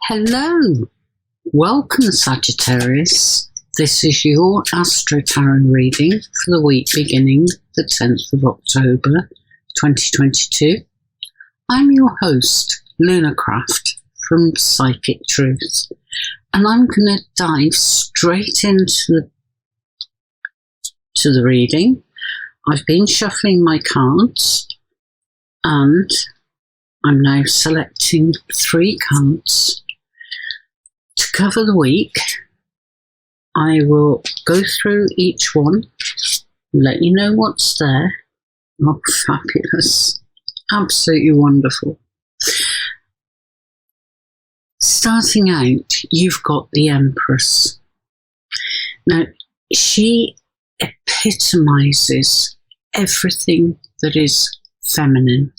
Hello, welcome Sagittarius. This is your AstroTarot reading for the week beginning the 10th of October 2022. I'm your host, Lunarcraft from Psychic Truth, and I'm going to dive straight into the reading. I've been shuffling my cards and I'm now selecting 3 cards to cover the week. I will go through each one, let you know what's there. Oh, fabulous. Absolutely wonderful. Starting out, you've got the Empress. Now, she epitomizes everything that is feminine.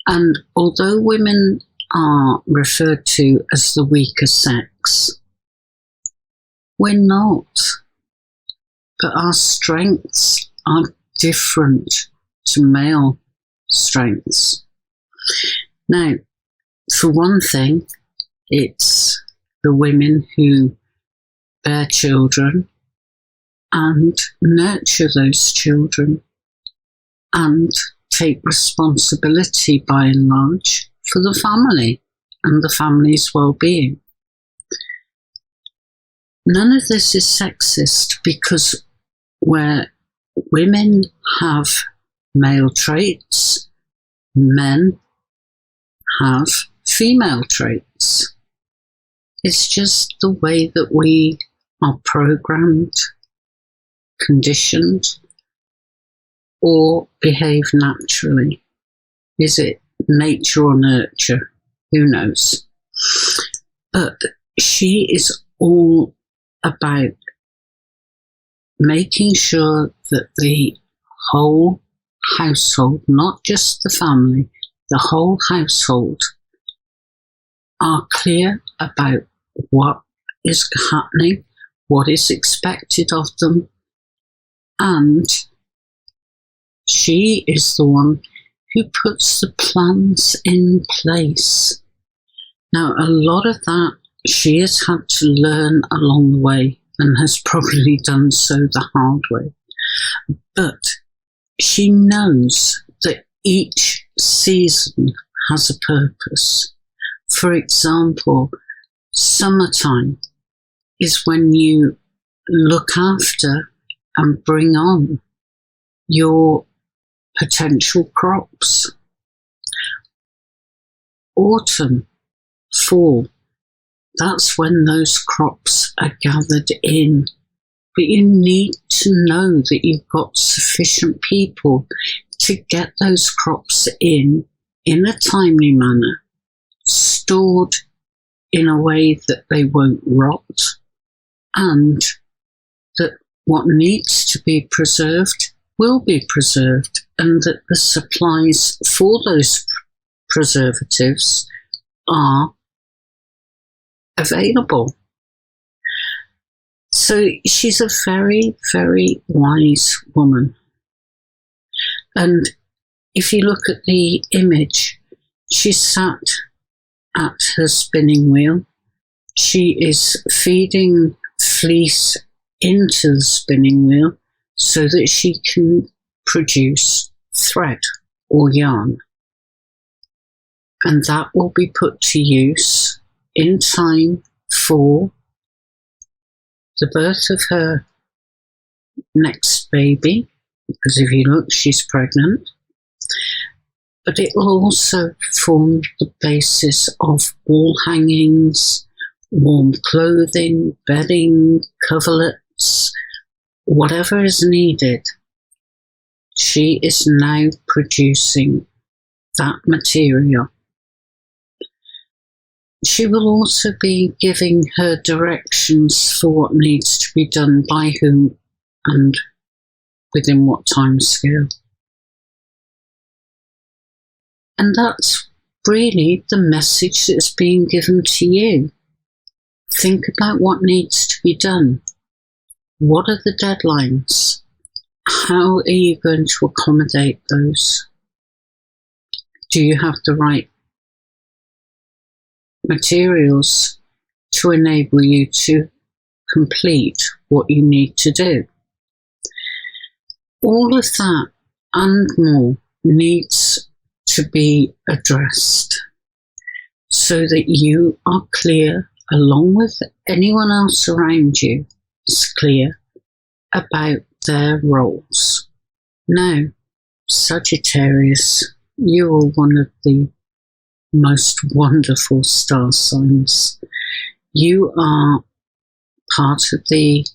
And although women are referred to as the weaker sex, we're not. But our strengths are different to male strengths. Now, for one thing, it's the women who bear children and nurture those children and take responsibility by and large for the family and the family's well-being. None of this is sexist because where women have male traits, men have female traits. It's just the way that we are programmed, conditioned, or behave naturally. Is it nature or nurture? Who knows? But she is all about making sure that the whole household, not just the family, the whole household are clear about what is happening, what is expected of them, and she is the one who puts the plans in place. Now, a lot of that she has had to learn along the way and has probably done so the hard way. But she knows that each season has a purpose. For example, summertime is when you look after and bring on your potential crops. Autumn, fall, that's when those crops are gathered in. But you need to know that you've got sufficient people to get those crops in a timely manner, stored in a way that they won't rot, and that what needs to be preserved will be preserved, and that the supplies for those preservatives are available. So she's a very, very wise woman. And if you look at the image, she's sat at her spinning wheel. She is feeding fleece into the spinning wheel so that she can produce thread or yarn. And that will be put to use in time for the birth of her next baby, because if you look, she's pregnant. But it will also form the basis of wall hangings, warm clothing, bedding, coverlets, whatever is needed. She is now producing that material. She will also be giving her directions for what needs to be done by whom and within what time scale. And that's really the message that's being given to you. Think about what needs to be done. What are the deadlines? How are you going to accommodate those? Do you have the right materials to enable you to complete what you need to do. All of that and more needs to be addressed so that you are clear, along with anyone else around you is clear about their roles. Now, Sagittarius, you are one of the most wonderful star signs. You are part of the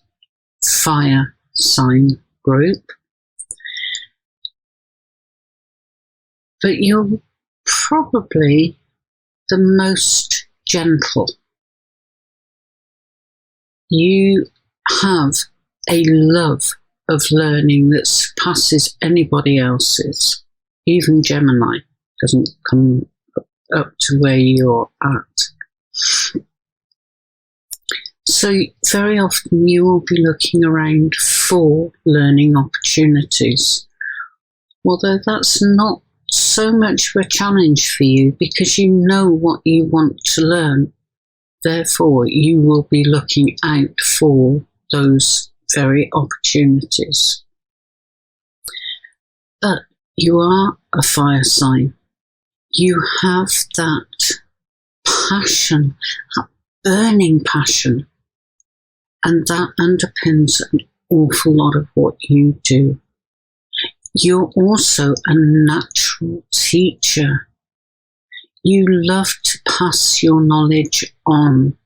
fire sign group, but you're probably the most gentle. You have a love of learning that surpasses anybody else's. Even Gemini doesn't come up to where you're at. So very often you will be looking around for learning opportunities, although that's not so much of a challenge for you because you know what you want to learn. Therefore, you will be looking out for those very opportunities. But you are a fire sign. You have that passion, that burning passion, and that underpins an awful lot of what you do. You're also a natural teacher. You love to pass your knowledge on.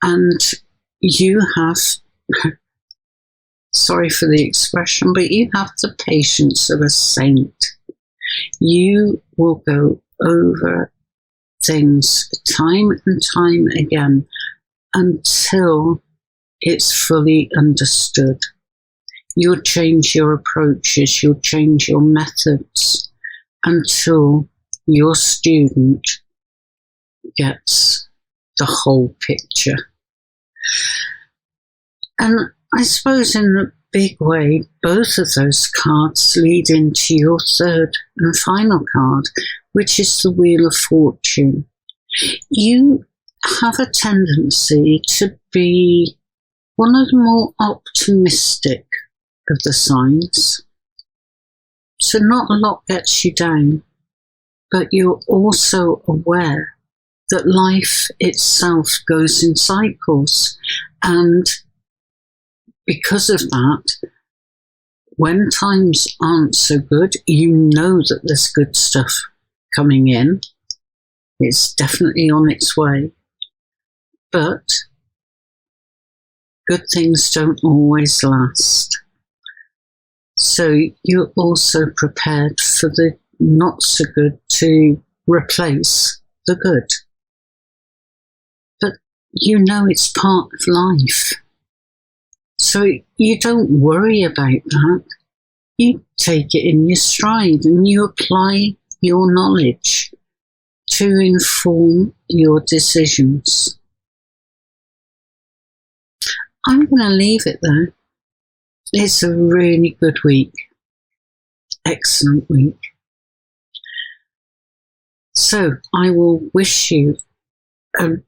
And you have, sorry for the expression, but you have the patience of a saint. You will go over things time and time again until it's fully understood. You'll change your approaches, you'll change your methods until your student gets the whole picture. And I suppose in a big way, both of those cards lead into your third and final card, which is the Wheel of Fortune. You have a tendency to be one of the more optimistic of the signs. So not a lot gets you down, but you're also aware that life itself goes in cycles. And because of that, when times aren't so good, you know that there's good stuff coming in. It's definitely on its way. But good things don't always last. So you're also prepared for the not so good to replace the good. But you know it's part of life. So you don't worry about that. You take it in your stride and you apply your knowledge to inform your decisions. I'm going to leave it there. It's a really good week. Excellent week. So I will wish you an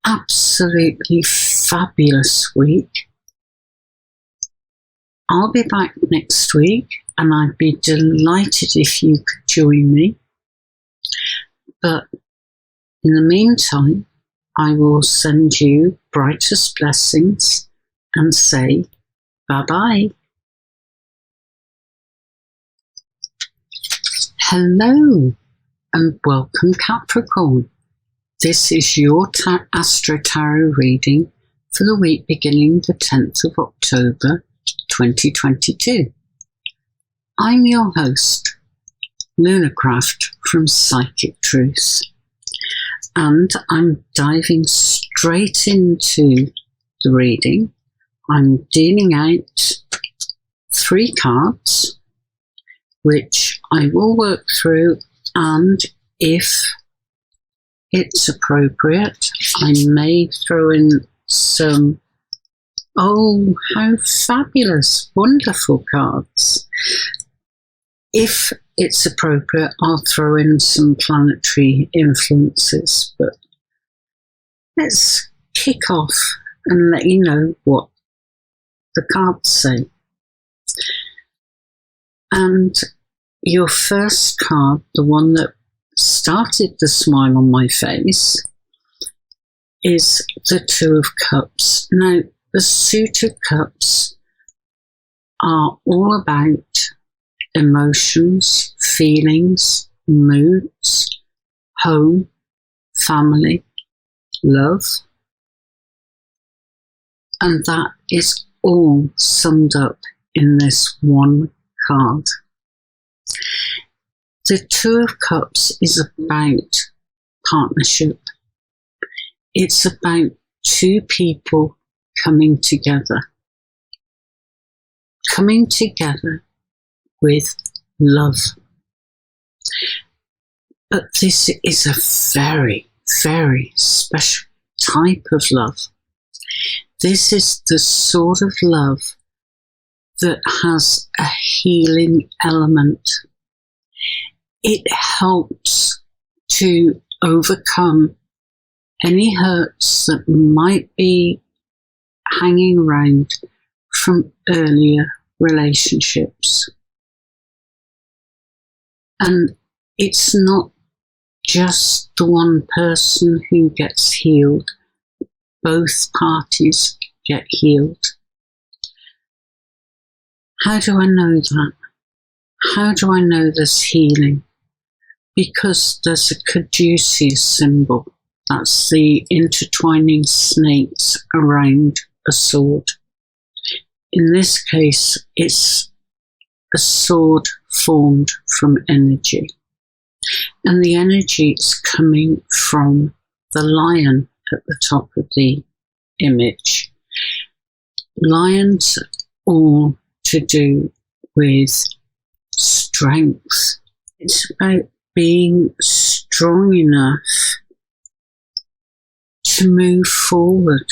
absolutely fabulous week. I'll be back next week and I'd be delighted if you could join me. But in the meantime, I will send you brightest blessings and say bye-bye. Hello and welcome, Capricorn. This is your AstroTarot reading for the week beginning the 10th of October 2022. I'm your host, Lunarcraft from Psychic Truth, and I'm diving straight into the reading. I'm dealing out 3 cards, which I will work through, and if it's appropriate, I may throw in some, oh, how fabulous, wonderful cards. If it's appropriate, I'll throw in some planetary influences, but let's kick off and let you know what the cards say. And your first card, the one that started the smile on my face, is the Two of Cups. Now, the Suit of Cups are all about emotions, feelings, moods, home, family, love, and that is all summed up in this one card. The Two of Cups is about partnership. It's about two people coming together with love. But this is a very, very special type of love. This is the sort of love that has a healing element. It helps to overcome any hurts that might be hanging around from earlier relationships. And it's not just the one person who gets healed. Both parties get healed. How do I know that? How do I know there's healing? Because there's a caduceus symbol. That's the intertwining snakes around a sword. In this case, it's a sword formed from energy. And the energy is coming from the lion at the top of the image. Lions are all to do with strength. It's about being strong enough to move forward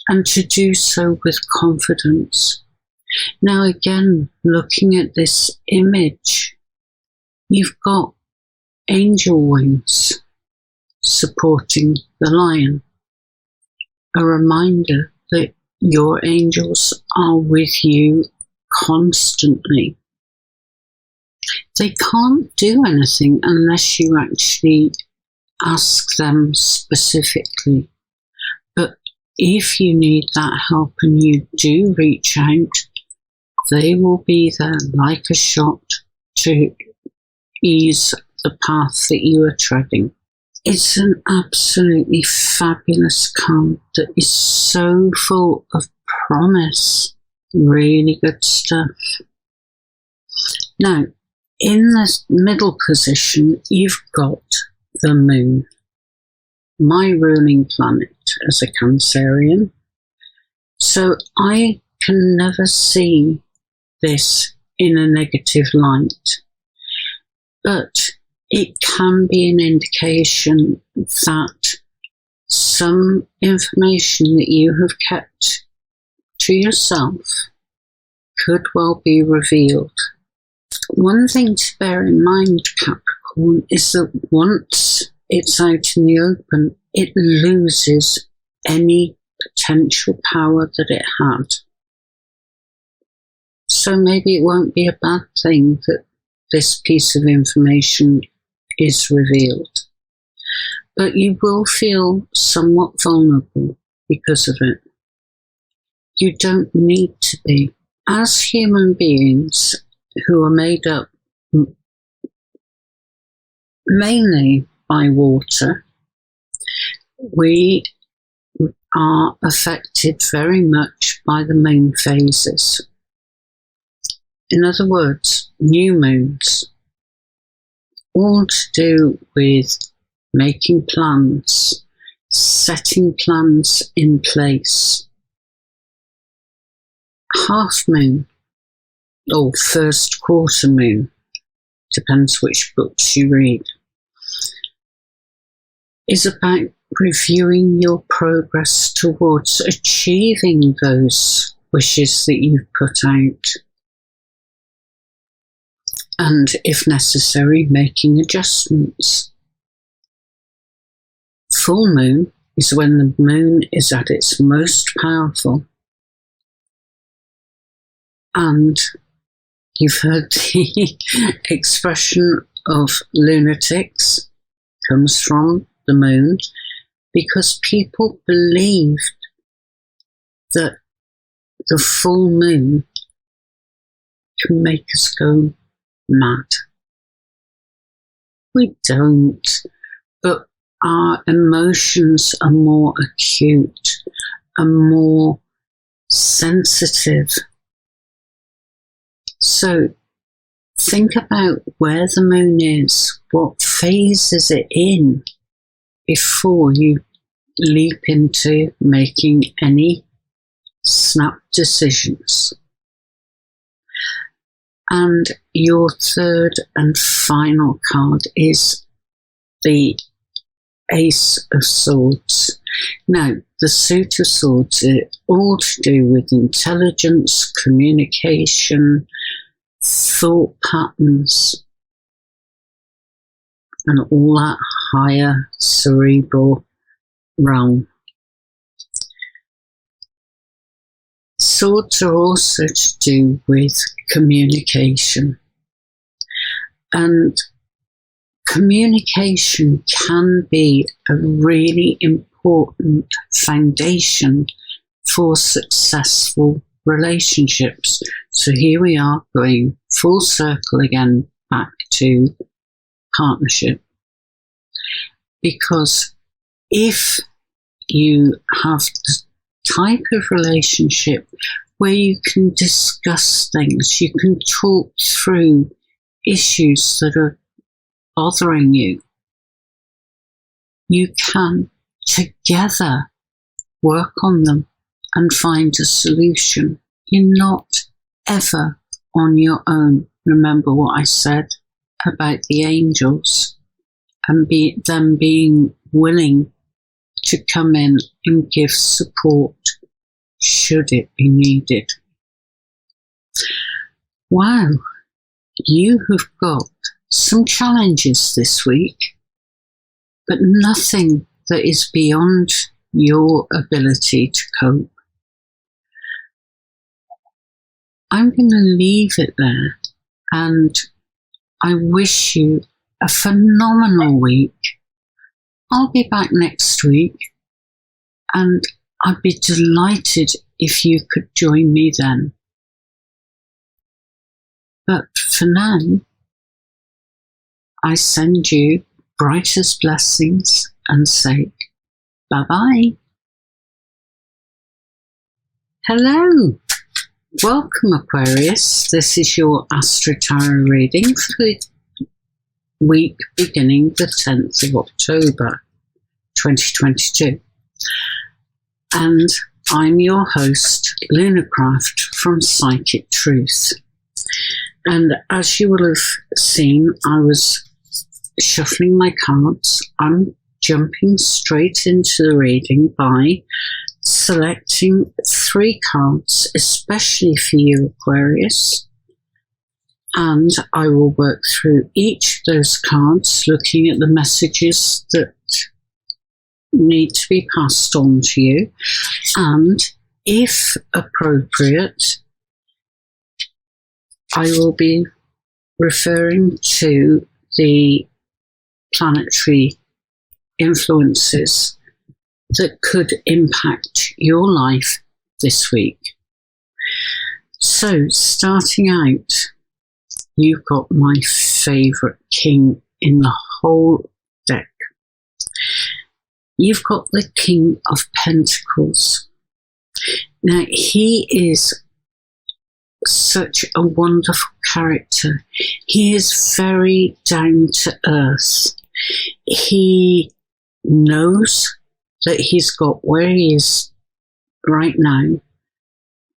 and to do so with confidence. Now again, looking at this image, you've got angel wings supporting the lion. A reminder that your angels are with you constantly. They can't do anything unless you actually ask them specifically. But if you need that help and you do reach out, they will be there like a shot to ease the path that you are treading. It's an absolutely fabulous card that is so full of promise. Really good stuff. Now, in the middle position, you've got the moon, my ruling planet as a Cancerian. So I can never see this in a negative light. But it can be an indication that some information that you have kept to yourself could well be revealed. One thing to bear in mind, Capricorn, is that once it's out in the open, it loses any potential power that it had. So maybe it won't be a bad thing that this piece of information is revealed. But you will feel somewhat vulnerable because of it. You don't need to be. As human beings who are made up mainly by water, we are affected very much by the moon phases. In other words, new moons, all to do with making plans, setting plans in place. Half moon, or first quarter moon, depends which books you read, is about reviewing your progress towards achieving those wishes that you've put out. and, if necessary, making adjustments. Full moon is when the moon is at its most powerful. And you've heard the expression of lunatics comes from the moon, because people believed that the full moon can make us go mad. We don't, but our emotions are more acute and more sensitive. So think about where the moon is, what phase is it in, before you leap into making any snap decisions. And your third and final card is the Ace of Swords. Now, the Suit of Swords is all to do with intelligence, communication, thought patterns, and all that higher cerebral realm. Swords are also to do with communication, and communication can be a really important foundation for successful relationships. So here we are, going full circle again back to partnership. Because if you have the type of relationship where you can discuss things, you can talk through issues that are bothering you, you can together work on them and find a solution. You're not ever on your own. Remember what I said about the angels and them being willing to come in and give support should it be needed. Wow, you have got some challenges this week, but nothing that is beyond your ability to cope. I'm going to leave it there, and I wish you a phenomenal week. I'll be back next week, and I'd be delighted if you could join me then. But for now, I send you brightest blessings and say bye-bye. Hello, welcome Aquarius. This is your AstroTarot reading for the week beginning the 10th of October 2022. And I'm your host, Lunarcraft from Psychic Truth. And as you will have seen, I was shuffling my cards. I'm jumping straight into the reading by selecting 3 cards, especially for you, Aquarius. And I will work through each of those cards, looking at the messages that need to be passed on to you. And if appropriate, I will be referring to the planetary influences that could impact your life this week. So, starting out, you've got my favourite king in the whole deck. You've got the King of Pentacles. Now, he is such a wonderful character. He is very down to earth. He knows that he's got where he is right now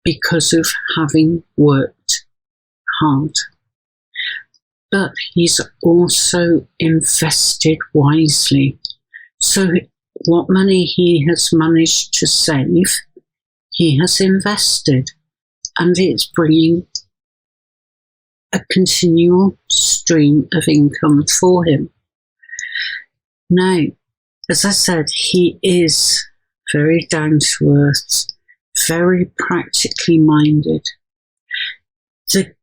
because of having worked hard. But he's also invested wisely. So what money he has managed to save, he has invested, and it's bringing a continual stream of income for him. Now, as I said, he is very down to earth, very practically minded. The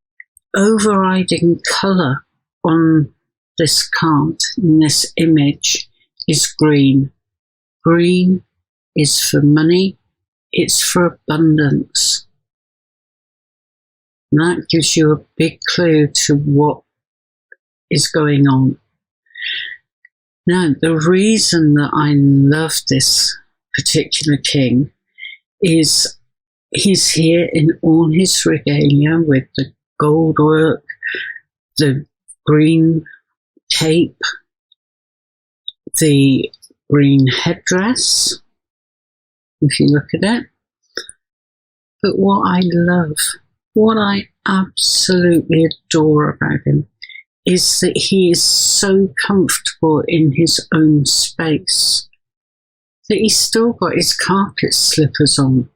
overriding colour on this card, in this image, is green. Green is for money, it's for abundance. And that gives you a big clue to what is going on. Now, the reason that I love this particular king is he's here in all his regalia with the gold work, the green cape, the green headdress, if you look at it. But what I love, what I absolutely adore about him, is that he is so comfortable in his own space that he's still got his carpet slippers on.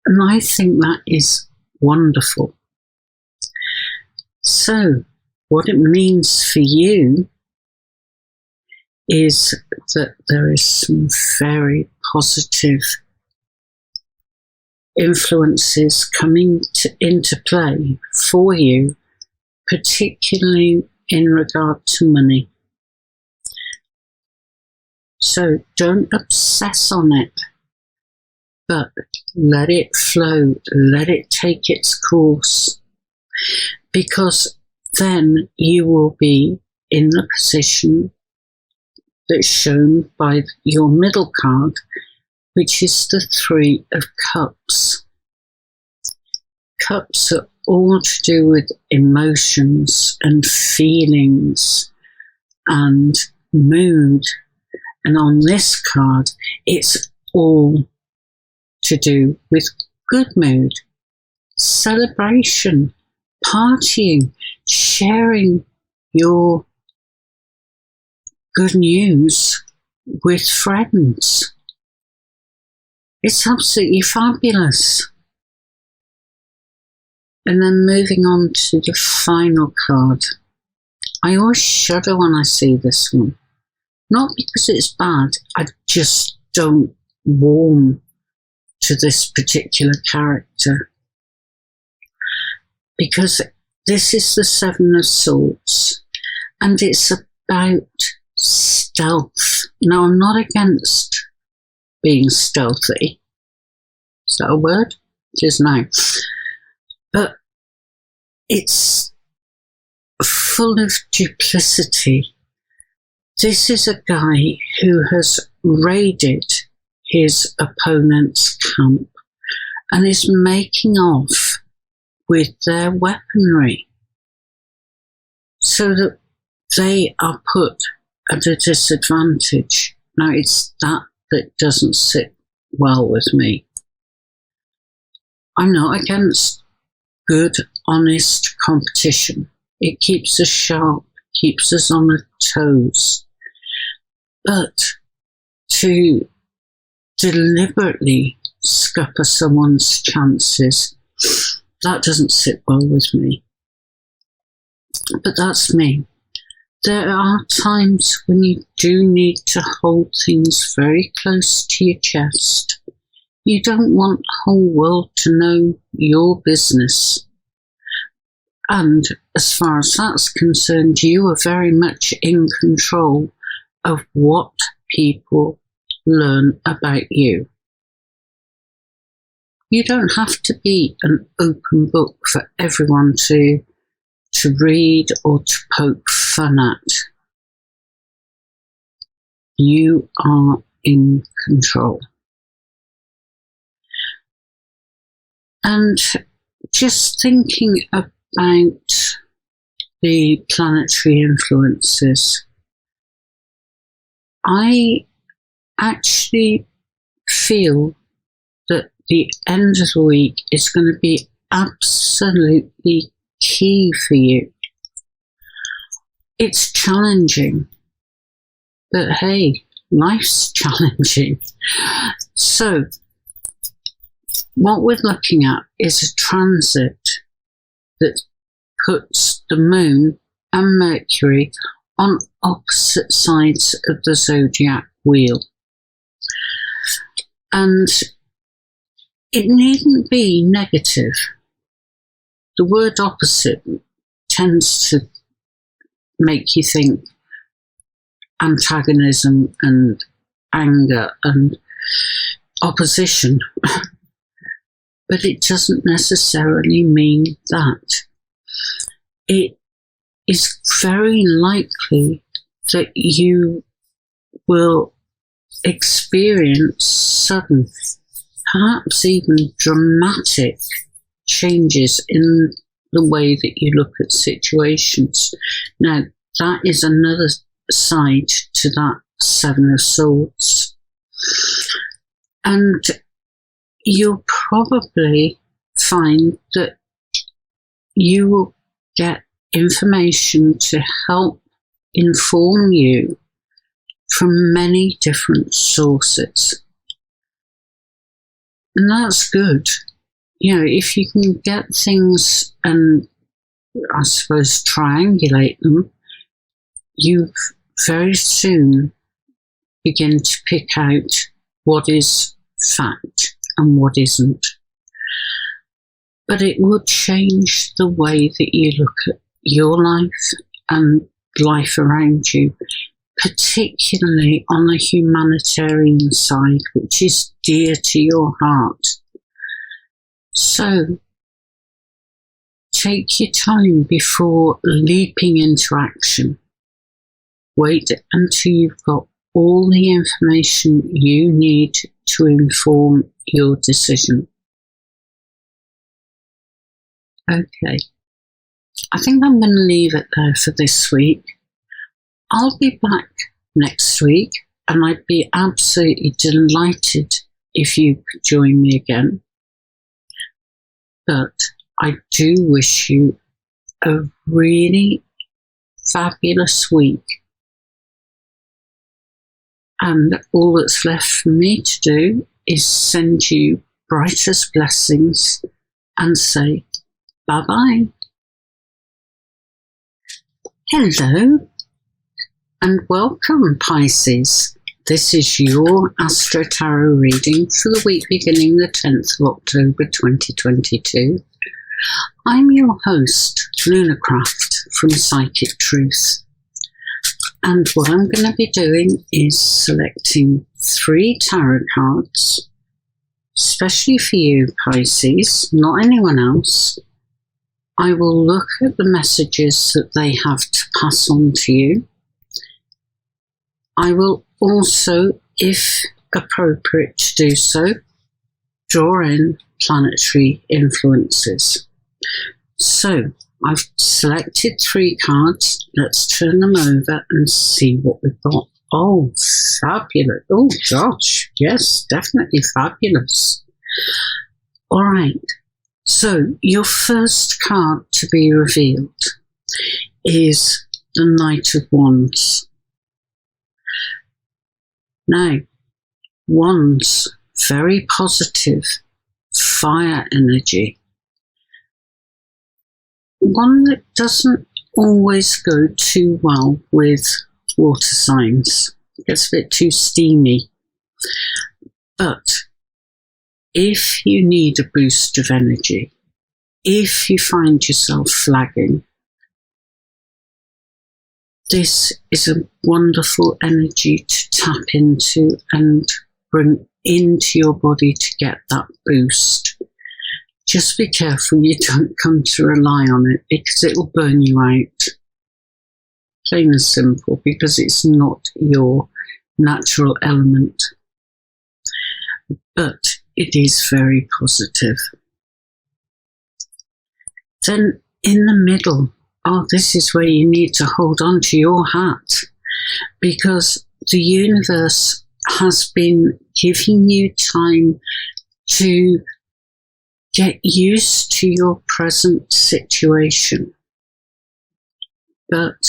And I think that is wonderful. So, what it means for you is that there is some very positive influences coming into play for you, particularly in regard to money. So don't obsess on it, but let it flow, let it take its course, because then you will be in the position that's shown by your middle card, which is the Three of Cups. Cups are all to do with emotions and feelings and mood. And on this card, it's all to do with good mood, celebration, partying, sharing your good news with friends. It's absolutely fabulous. And then moving on to the final card. I always shudder when I see this one. Not because it's bad, I just don't warm to this particular character. Because this is the Seven of Swords, and it's about stealth. Now, I'm not against being stealthy. Is that a word? It is now. But it's full of duplicity. This is a guy who has raided his opponent's camp and is making off with their weaponry so that they are put at a disadvantage. Now, it's that doesn't sit well with me. I'm not against good, honest competition. It keeps us sharp, keeps us on our toes. But to deliberately scupper someone's chances, that doesn't sit well with me. But that's me. There are times when you do need to hold things very close to your chest. You don't want the whole world to know your business. And as far as that's concerned, you are very much in control of what people learn about you. You don't have to be an open book for everyone to read or to poke fun at. You are in control. And just thinking about the planetary influences, I actually feel that the end of the week is going to be absolutely key for you. It's challenging, but hey, life's challenging. So, what we're looking at is a transit that puts the moon and Mercury on opposite sides of the zodiac wheel. And it needn't be negative. The word opposite tends to make you think antagonism and anger and opposition. But it doesn't necessarily mean that. It is very likely that you will experience sudden, perhaps even dramatic changes in the way that you look at situations. Now, that is another side to that Seven of Swords. And you'll probably find that you will get information to help inform you from many different sources. And that's good. You know, if you can get things and, I suppose, triangulate them, you very soon begin to pick out what is fact and what isn't. But it would change the way that you look at your life and life around you, particularly on the humanitarian side, which is dear to your heart. So, take your time before leaping into action. Wait until you've got all the information you need to inform your decision. Okay, I think I'm going to leave it there for this week. I'll be back next week, and I'd be absolutely delighted if you could join me again. But I do wish you a really fabulous week. And all that's left for me to do is send you brightest blessings and say bye-bye. Hello and welcome, Pisces. This is your AstroTarot reading for the week beginning the 10th of October 2022. I'm your host, Lunarcraft from Psychic Truth. And what I'm going to be doing is selecting 3 tarot cards, especially for you, Pisces, not anyone else. I will look at the messages that they have to pass on to you. I will also, if appropriate to do so, draw in planetary influences. So, I've selected 3 cards. Let's turn them over and see what we've got. Oh, fabulous. Oh, gosh. Yes, definitely fabulous. All right. So, your first card to be revealed is the Knight of Wands. Now, Wands, very positive, fire energy. One that doesn't always go too well with water signs. It gets a bit too steamy. But if you need a boost of energy, if you find yourself flagging, this is a wonderful energy to tap into and bring into your body to get that boost. Just be careful you don't come to rely on it, because it will burn you out. Plain and simple, because it's not your natural element. But it is very positive. Then in the middle, oh, this is where you need to hold on to your hat, because the universe has been giving you time to get used to your present situation. But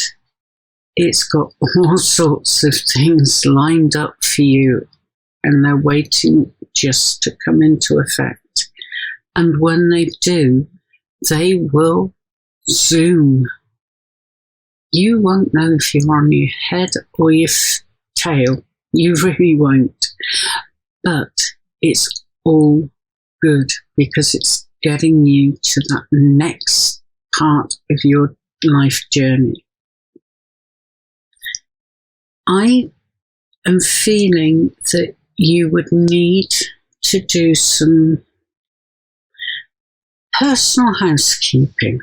it's got all sorts of things lined up for you, and they're waiting just to come into effect. And when they do, they will zoom. You won't know if you're on your head or your tail. You really won't. But it's all good because it's getting you to that next part of your life journey. I am feeling that you would need to do some personal housekeeping.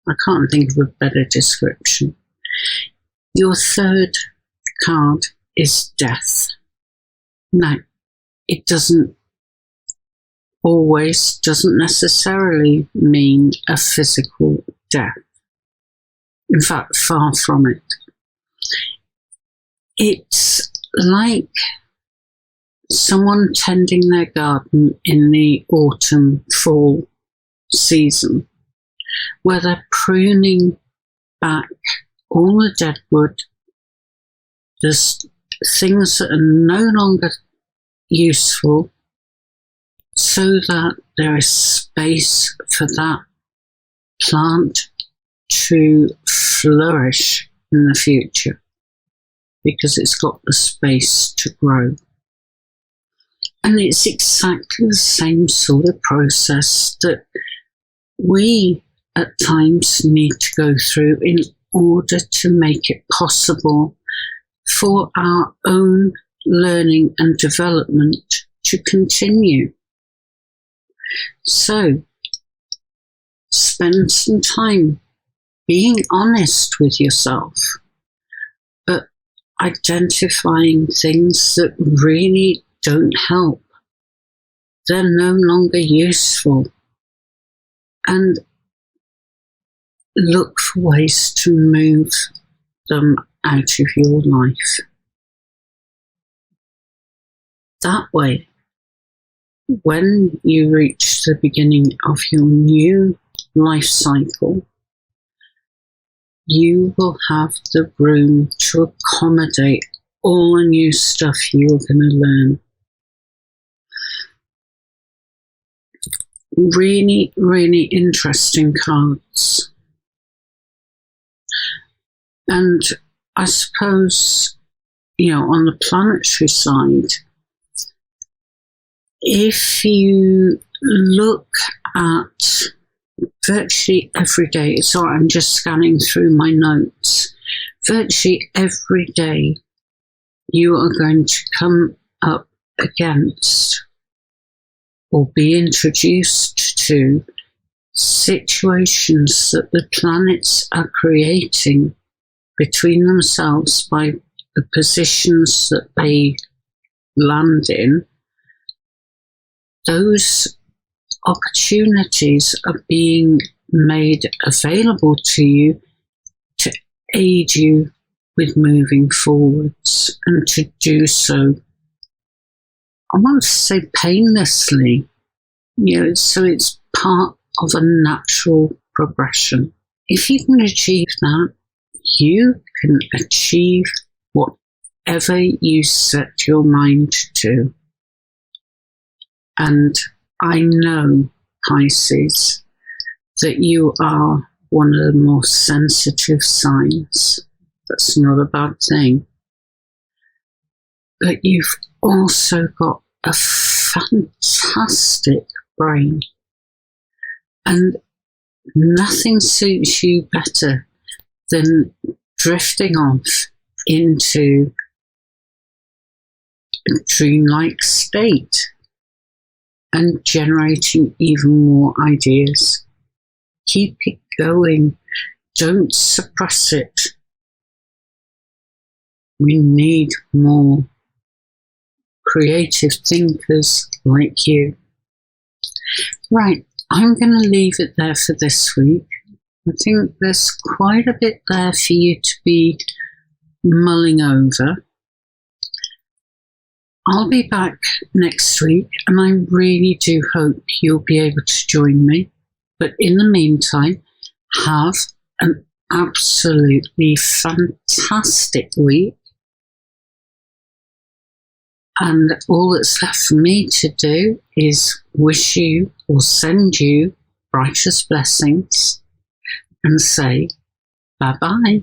I can't think of a better description. Your third card is death. Now, it doesn't necessarily mean a physical death. In fact, far from it. It's like someone tending their garden in the autumn, fall season, where they're pruning back all the dead wood. There's things that are no longer useful, so that there is space for that plant to flourish in the future, because it's got the space to grow. And it's exactly the same sort of process that we at times need to go through in order to make it possible for our own learning and development to continue. So, spend some time being honest with yourself, but identifying things that really don't help. They're no longer useful. And look for ways to move them out of your life. That way, when you reach the beginning of your new life cycle, you will have the room to accommodate all the new stuff you're going to learn. Really, really interesting cards. And I suppose, on the planetary side, if you look at virtually every day, sorry, I'm just scanning through my notes, virtually every day you are going to come up against or be introduced to situations that the planets are creating between themselves by the positions that they land in. Those opportunities are being made available to you to aid you with moving forwards, and to do so, I want to say painlessly, so it's part of a natural progression. If you can achieve that, you can achieve whatever you set your mind to. And I know, Pisces, that you are one of the more sensitive signs. That's not a bad thing. But you've also got a fantastic brain. And nothing suits you better than drifting off into a dreamlike state and generating even more ideas. Keep it going. Don't suppress it. We need more creative thinkers like you. Right, I'm going to leave it there for this week. I think there's quite a bit there for you to be mulling over. I'll be back next week, and I really do hope you'll be able to join me. But in the meantime, have an absolutely fantastic week. And all that's left for me to do is wish you or send you brightest blessings. and say bye-bye.